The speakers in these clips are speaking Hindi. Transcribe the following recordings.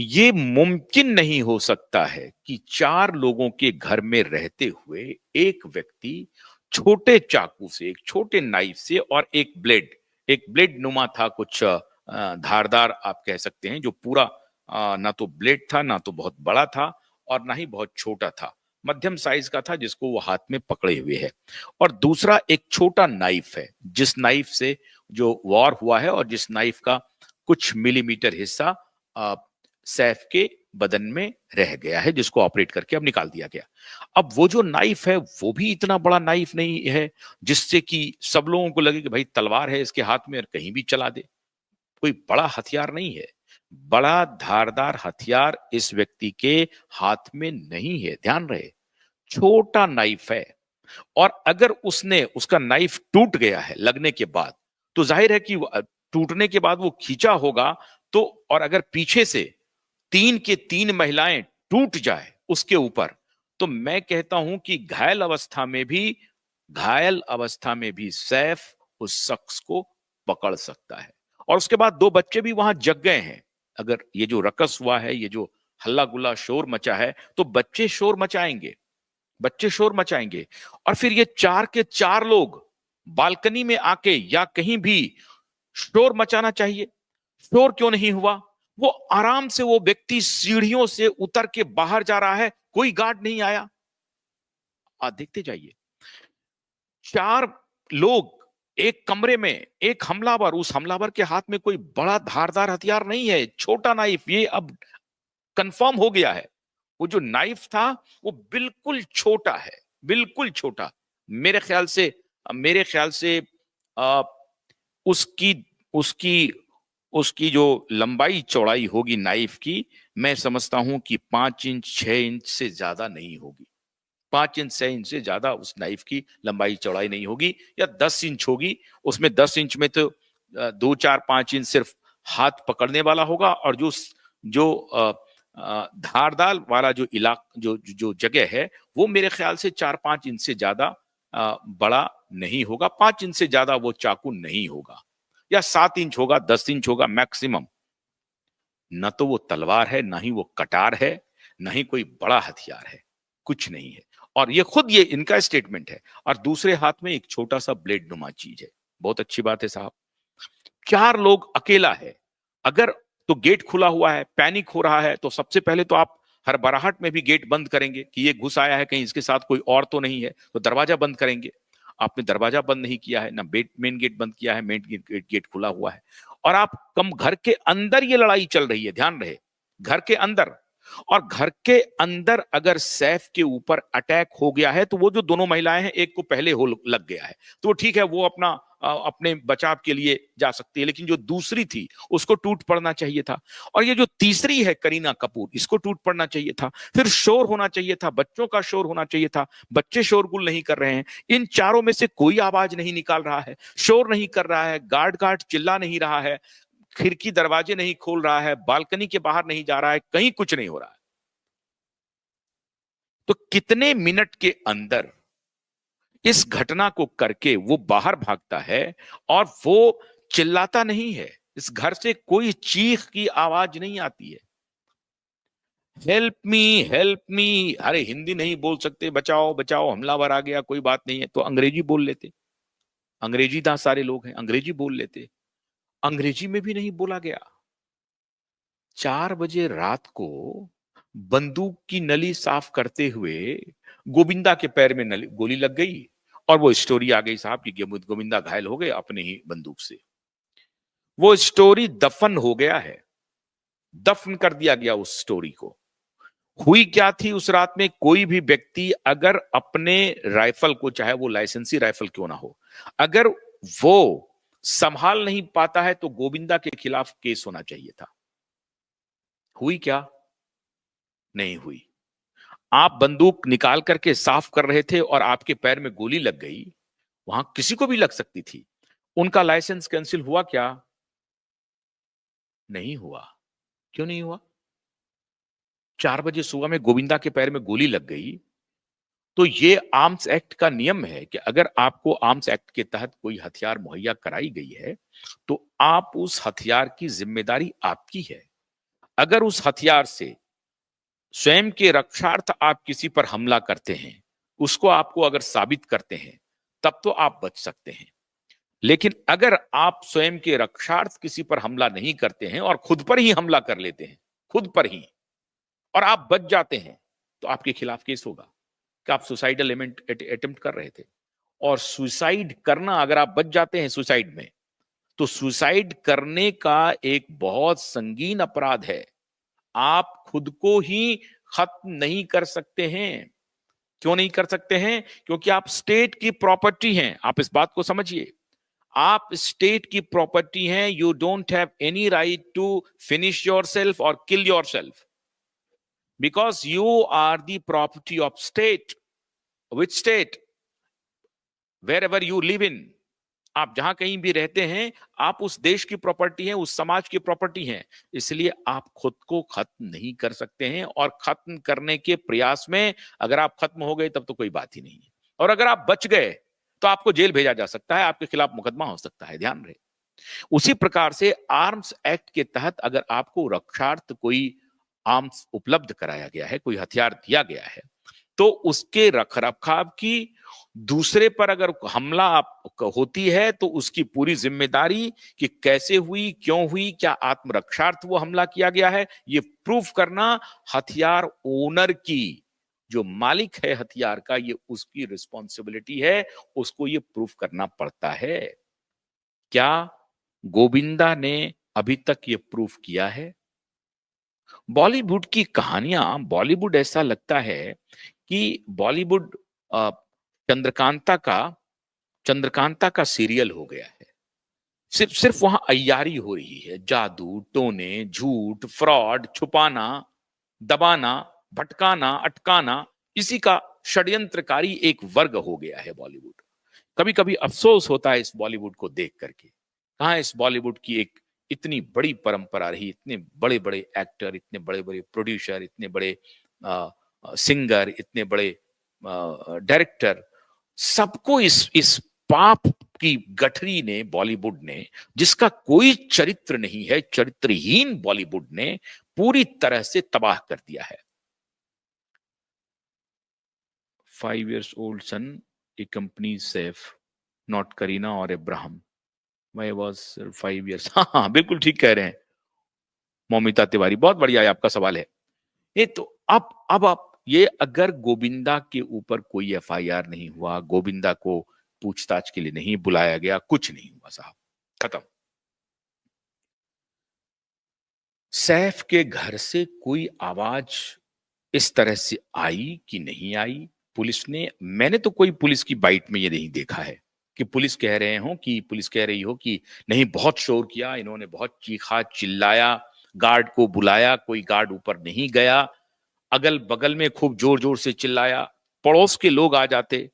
ये मुमकिन नहीं हो सकता है कि चार लोगों के घर में रहते हुए एक व्यक्ति छोटे चाकू से, एक छोटे नाइफ से और एक ब्लेड नुमा था, कुछ धारदार आप कह सकते हैं, जो पूरा ना तो ब्लेड था, ना तो बहुत बड़ा था और ना ही बहुत छोटा था, मध्यम साइज का था, जिसको वो हाथ में पकड़े हुए है। और दूसरा एक छोटा नाइफ है, जिस नाइफ से जो वॉर हुआ है और जिस नाइफ का कुछ मिलीमीटर हिस्सा सैफ के बदन में रह गया है, जिसको ऑपरेट करके अब निकाल दिया गया। अब वो जो नाइफ है वो भी इतना बड़ा नाइफ नहीं है जिससे कि सब लोगों को लगे कि भाई तलवार है इसके हाथ में और कहीं भी चला दे। कोई बड़ा हथियार नहीं है, बड़ा धारदार हथियार इस व्यक्ति के हाथ में नहीं है, ध्यान रहे। छोटा नाइफ है, और अगर उसने उसका नाइफ टूट गया है लगने के बाद, तो जाहिर है कि टूटने के बाद वो खींचा होगा, तो और अगर पीछे से तीन के तीन महिलाएं टूट जाए उसके ऊपर, तो मैं कहता हूं कि घायल अवस्था में भी सैफ उस शख्स को पकड़ सकता है। और उसके बाद दो बच्चे भी वहां जग गए हैं। अगर ये जो रकस हुआ है, ये जो हल्ला गुल्ला शोर मचा है, तो बच्चे शोर मचाएंगे। और फिर ये चार के चार लोग बालकनी में आके या कहीं भी शोर मचाना चाहिए, शोर क्यों नहीं हुआ? वो आराम से, वो व्यक्ति सीढ़ियों से उतर के बाहर जा रहा है, कोई गार्ड नहीं आया। आप देखते जाइए, चार लोग एक कमरे में, एक हमलावर, उस हमलावर के हाथ में कोई बड़ा धारदार हथियार नहीं है, छोटा नाइफ। ये अब कंफर्म हो गया है, वो जो नाइफ था वो बिल्कुल छोटा है, बिल्कुल छोटा। मेरे ख्याल से मेरे ख्याल से आ, उसकी उसकी उसकी जो लंबाई चौड़ाई होगी नाइफ की, मैं समझता हूं कि 5 इंच 6 इंच से ज्यादा नहीं होगी। 5 इंच 6 इंच से ज्यादा उस नाइफ की लंबाई चौड़ाई नहीं होगी, या 10 इंच होगी। उसमें 10 इंच में तो 2 4 5 इंच सिर्फ हाथ पकड़ने वाला होगा, और जो धारदार वाला जो इलाका, जो जगह है, वो मेरे ख्याल से 4 5 इंच से ज्यादा बड़ा नहीं होगा। 5 इंच से ज्यादा वो चाकू नहीं होगा, या 7 इंच होगा, 10 इंच होगा मैक्सिमम। न तो वो तलवार है, ना ही वो कटार है, ना ही कोई बड़ा हथियार है, कुछ नहीं है। और ये इनका स्टेटमेंट है। और दूसरे हाथ में एक छोटा सा ब्लेड नुमा चीज है। बहुत अच्छी बात है साहब, चार लोग, अकेला है। अगर तो गेट खुला हुआ है, पैनिक हो रहा है, तो सबसे पहले तो आप हड़बड़ाहट में भी गेट बंद करेंगे कि ये घुस आया है, कहीं इसके साथ कोई और तो नहीं है, तो दरवाजा बंद करेंगे। आपने दरवाजा बंद नहीं किया है, ना मेन गेट बंद किया है, मेन गेट खुला हुआ है। और आप घर के अंदर ये लड़ाई चल रही है, ध्यान रहे, घर के अंदर। और घर के अंदर अगर सैफ के ऊपर अटैक हो गया है, तो वो जो दोनों महिलाएं हैं, एक को पहले हो लग गया है, तो वो ठीक है, वो अपने बचाव के लिए जा सकती है। लेकिन जो दूसरी थी, उसको टूट पड़ना चाहिए था। और ये जो तीसरी है करीना कपूर, इसको टूट पड़ना चाहिए था। फिर शोर होना चाहिए था, बच्चों का शोर होना चाहिए था। बच्चे शोरगुल नहीं कर रहे हैं, इन चारों में से कोई आवाज नहीं निकाल रहा है, शोर नहीं कर रहा है, गार्ड चिल्ला नहीं रहा है, खिड़की दरवाजे नहीं खोल रहा है, बालकनी के बाहर नहीं जा रहा है, कहीं कुछ नहीं हो रहा है। तो कितने मिनट के अंदर इस घटना को करके वो बाहर भागता है, और वो चिल्लाता नहीं है, इस घर से कोई चीख की आवाज नहीं आती है, हेल्प मी हेल्प मी। अरे हिंदी नहीं बोल सकते, बचाओ बचाओ, हमलावर आ गया, कोई बात नहीं है, तो अंग्रेजी बोल लेते। अंग्रेजी दां सारे लोग हैं, अंग्रेजी बोल लेते। अंग्रेजी में भी नहीं बोला गया। 4 बजे रात को बंदूक की नली साफ करते हुए गोविंदा के पैर में गोली लग गई, और वो स्टोरी आ गई साहब कि गोविंदा घायल हो गए अपने ही बंदूक से। वो स्टोरी दफन हो गया है, दफन कर दिया गया उस स्टोरी को। हुई क्या थी उस रात में? कोई भी व्यक्ति अगर अपने राइफल को, चाहे वो लाइसेंसी राइफल क्यों ना हो, अगर वो संभाल नहीं पाता है, तो गोविंदा के खिलाफ केस होना चाहिए था। हुई क्या? नहीं हुई। आप बंदूक निकाल करके साफ कर रहे थे और आपके पैर में गोली लग गई, वहां किसी को भी लग सकती थी। उनका लाइसेंस कैंसिल हुआ क्या? नहीं हुआ। क्यों नहीं हुआ? 4 बजे सुबह में गोविंदा के पैर में गोली लग गई, तो ये आर्म्स एक्ट का नियम है कि अगर आपको आर्म्स एक्ट के तहत कोई हथियार मुहैया कराई गई है, तो आप उस हथियार की जिम्मेदारी आपकी है। अगर उस हथियार से स्वयं के रक्षार्थ आप किसी पर हमला करते हैं, उसको आपको अगर साबित करते हैं, तब तो आप बच सकते हैं। लेकिन अगर आप स्वयं के रक्षार्थ किसी पर हमला नहीं करते हैं और खुद पर ही हमला कर लेते हैं, खुद पर ही, और आप बच जाते हैं, तो आपके खिलाफ केस होगा कि आप सुसाइडल अटेम्प्ट कर रहे थे। और सुसाइड करना, अगर आप बच जाते हैं सुसाइड में, तो सुसाइड करने का एक बहुत संगीन अपराध है। आप खुद को ही खत्म नहीं कर सकते हैं। क्यों नहीं कर सकते हैं? क्योंकि आप स्टेट की प्रॉपर्टी हैं। आप इस बात को समझिए, आप स्टेट की प्रॉपर्टी हैं। You don't have any right to finish yourself और kill yourself, because you are the property of state. Which state? Wherever you live in, आप जहां कहीं भी रहते हैं, आप उस देश की प्रॉपर्टी हैं, उस समाज की प्रॉपर्टी हैं। इसलिए आप खुद को खत्म नहीं कर सकते हैं, और खत्म करने के प्रयास में अगर आप खत्म हो गए तब तो कोई बात ही नहीं है। और अगर आप बच गए तो आपको जेल भेजा जा सकता है, आपके खिलाफ मुकदमा हो सकता है, ध्यान रहे। उसी प्रकार से आर्म्स एक्ट के तहत अगर आपको रक्षार्थ कोई आर्म्स उपलब्ध कराया गया है, कोई हथियार दिया गया है, तो उसके रखरखाव की, दूसरे पर अगर हमला होती है तो उसकी पूरी जिम्मेदारी कि कैसे हुई, क्यों हुई, क्या आत्मरक्षार्थ वो हमला किया गया है, ये प्रूफ करना हथियार ओनर की, जो मालिक है हथियार का, ये उसकी रिस्पॉन्सिबिलिटी है। उसको ये प्रूफ करना पड़ता है। क्या गोविंदा ने अभी तक ये प्रूफ किया है? बॉलीवुड की कहानियां, बॉलीवुड ऐसा लगता है कि बॉलीवुड चंद्रकांता का चंद्रकांता का सीरियल हो गया है। सिर्फ सिर्फ वहां अय्यारी हो रही है, जादू टोने, झूठ, फ्रॉड, छुपाना, दबाना, भटकाना, अटकाना, इसी का षड्यंत्रकारी एक वर्ग हो गया है बॉलीवुड। कभी कभी अफसोस होता है इस बॉलीवुड को देख करके। कहाँ इस बॉलीवुड की एक इतनी बड़ी परंपरा रही, इतने बड़े बड़े एक्टर, इतने बड़े बड़े प्रोड्यूसर, इतने बड़े सिंगर, इतने बड़े डायरेक्टर, सबको इस पाप की गठरी ने, बॉलीवुड ने, जिसका कोई चरित्र नहीं है, चरित्रहीन बॉलीवुड ने पूरी तरह से तबाह कर दिया है। 5 years old son accompanies Saif, not Kareena or Abraham. Why was 5 years? हाँ, बिल्कुल ठीक कह रहे हैं मौमिता तिवारी, बहुत बढ़िया है आपका सवाल है ये। तो अब आप ये, अगर गोविंदा के ऊपर कोई एफआईआर नहीं हुआ, गोविंदा को पूछताछ के लिए नहीं बुलाया गया, कुछ नहीं हुआ साहब, खत्म। सैफ के घर से कोई आवाज इस तरह से आई कि नहीं आई? पुलिस ने, मैंने तो कोई पुलिस की बाइट में ये नहीं देखा है कि पुलिस कह रही हो कि नहीं, बहुत शोर किया इन्होंने, बहुत चीखा चिल्लाया, गार्ड को बुलाया, कोई गार्ड ऊपर नहीं गया, अगल बगल में खूब जोर जोर से चिल्लाया, पड़ोस के लोग आ जाते।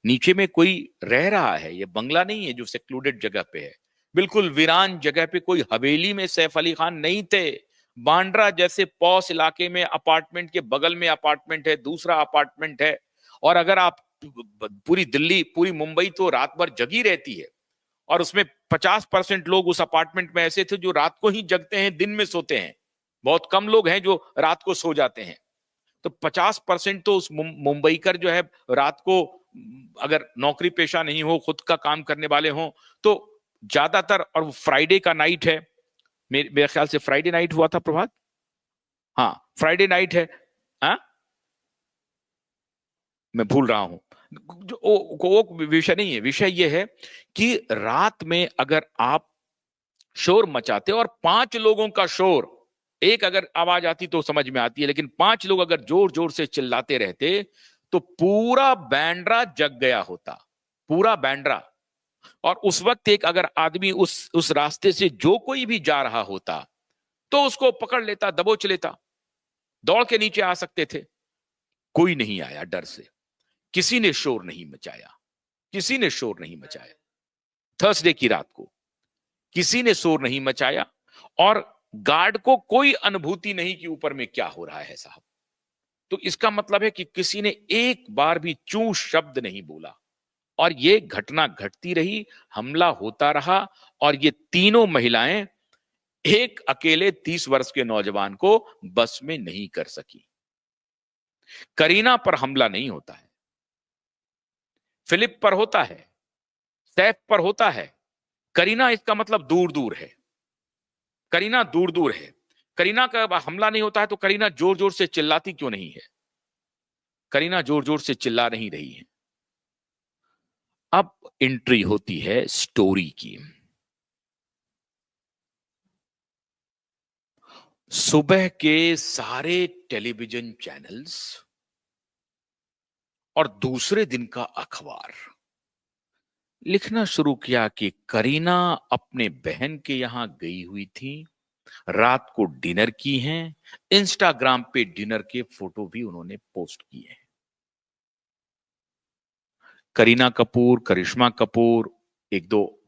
नीचे में कोई रह रहा है, ये बंगला नहीं है जो सेक्लूडेड जगह पे है, बिल्कुल वीरान जगह पे, कोई हवेली में सैफ अली खान नहीं थे। बांद्रा जैसे पॉश इलाके में अपार्टमेंट के बगल में अपार्टमेंट है, दूसरा अपार्टमेंट है। और अगर आप पूरी दिल्ली, पूरी मुंबई तो रात भर जगी रहती है, और उसमें 50% लोग उस अपार्टमेंट में ऐसे थे जो रात को ही जगते हैं, दिन में सोते हैं। बहुत कम लोग हैं जो रात को सो जाते हैं। तो 50% तो उस मुंबईकर जो है रात को, अगर नौकरी पेशा नहीं हो, खुद का काम करने वाले हों, तो ज्यादातर, और फ्राइडे का नाइट है, मेरे ख्याल से फ्राइडे नाइट हुआ था प्रभात, हाँ फ्राइडे नाइट है, हाँ मैं भूल रहा हूं, वो विषय नहीं है। विषय ये है कि रात में अगर आप शोर मचाते, और 5 लोगों का शोर, एक अगर आवाज आती तो समझ में आती है, लेकिन 5 लोग अगर जोर जोर से चिल्लाते रहते तो पूरा बैंड्रा जग गया होता, पूरा बैंड्रा। और उस वक्त एक अगर आदमी उस रास्ते से जो कोई भी जा रहा होता तो उसको पकड़ लेता, दबोच लेता, दौड़ के नीचे आ सकते थे। कोई नहीं आया, डर से किसी ने शोर नहीं मचाया, किसी ने शोर नहीं मचाया। थर्सडे की रात को किसी ने शोर नहीं मचाया, और गार्ड को कोई अनुभूति नहीं कि ऊपर में क्या हो रहा है साहब। तो इसका मतलब है कि किसी ने एक बार भी चू शब्द नहीं बोला, और ये घटना घटती रही, हमला होता रहा, और ये तीनों महिलाएं एक अकेले 30 वर्ष के नौजवान को बस में नहीं कर सकी। करीना पर हमला नहीं होता है, फिलिप पर होता है, सैफ पर होता है। करीना इसका मतलब दूर दूर है, करीना दूर दूर है। करीना का हमला नहीं होता है तो करीना जोर जोर से चिल्लाती क्यों नहीं है? करीना जोर जोर से चिल्ला नहीं रही है। अब एंट्री होती है स्टोरी की। सुबह के सारे टेलीविजन चैनल्स और दूसरे दिन का अखबार लिखना शुरू किया कि करीना अपने बहन के यहां गई हुई थी, रात को डिनर की हैं, इंस्टाग्राम पे डिनर के फोटो भी उन्होंने पोस्ट किए हैं। करीना कपूर, करिश्मा कपूर, एक दो